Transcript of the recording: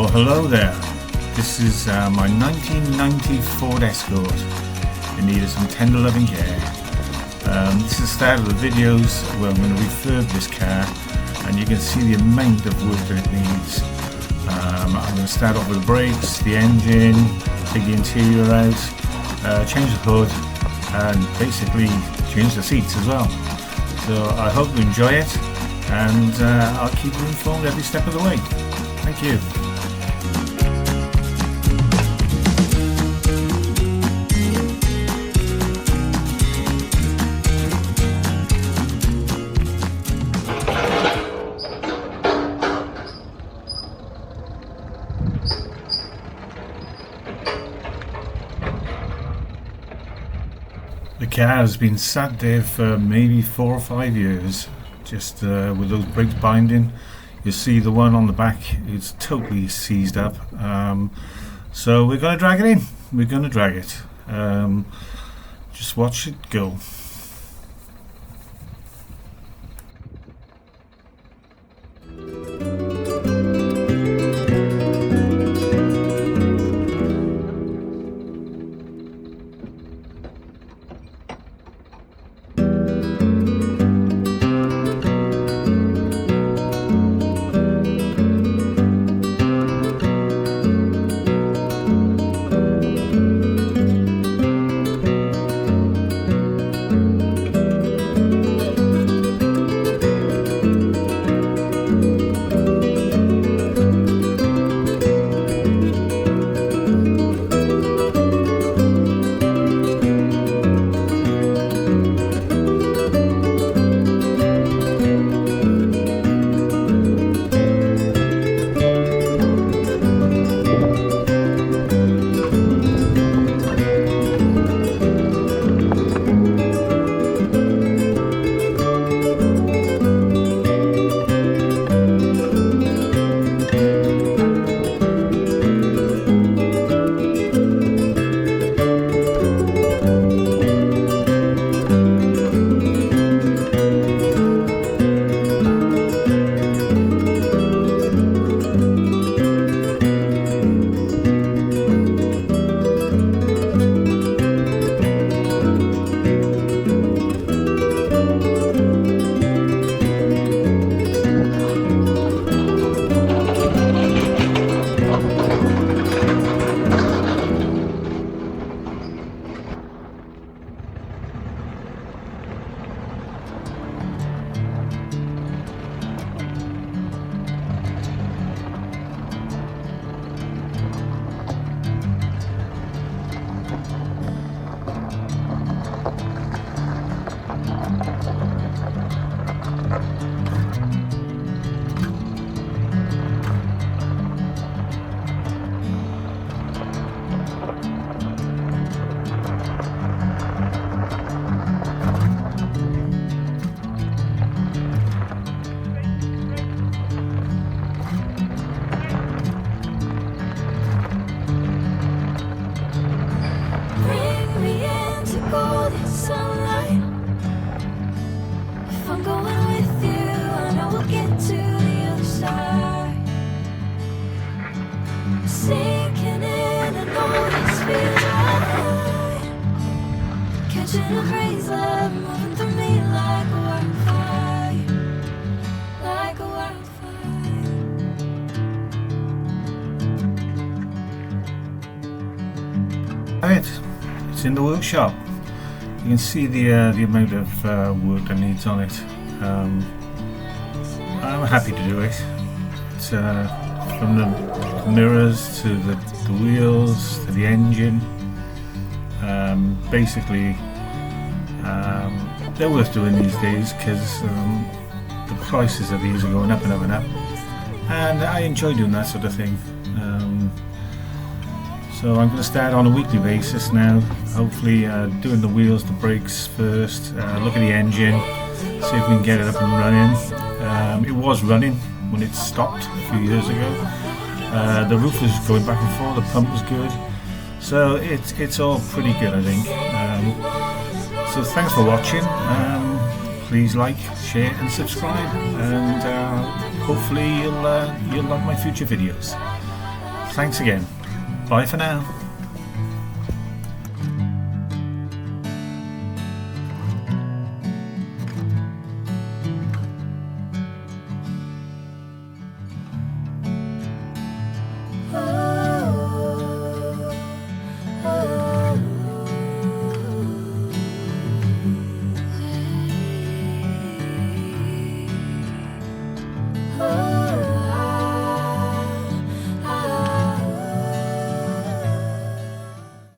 Well, hello there. This is my 1990 Ford Escort in need of some tender loving care. This is the start of the videos where I'm going to refurb this car, and you can see the amount of work that it needs. I'm going to start off with the brakes, the engine, take the interior out, change the hood, and basically change the seats as well. So I hope you enjoy it, and I'll keep you informed every step of the way. Thank you. The car has been sat there for maybe 4 or 5 years, just with those brakes binding. You see the one on the back, it's totally seized up. So we're going to drag it in. We're going to drag it. Just watch it go. It's in the workshop. You can see the amount of work that needs on it. I'm happy to do it. It's from the mirrors to the wheels to the engine. Basically, they're worth doing these days because the prices of these are going up and up and up, and I enjoy doing that sort of thing. So I'm going to start on a weekly basis now, hopefully doing the wheels, the brakes first, look at the engine, see if we can get it up and running. It was running when it stopped a few years ago. The roof was going back and forth, the pump was good, so it's all pretty good, I think. So thanks for watching. Please like, share and subscribe, and hopefully you'll like my future videos. Thanks again. Bye for now.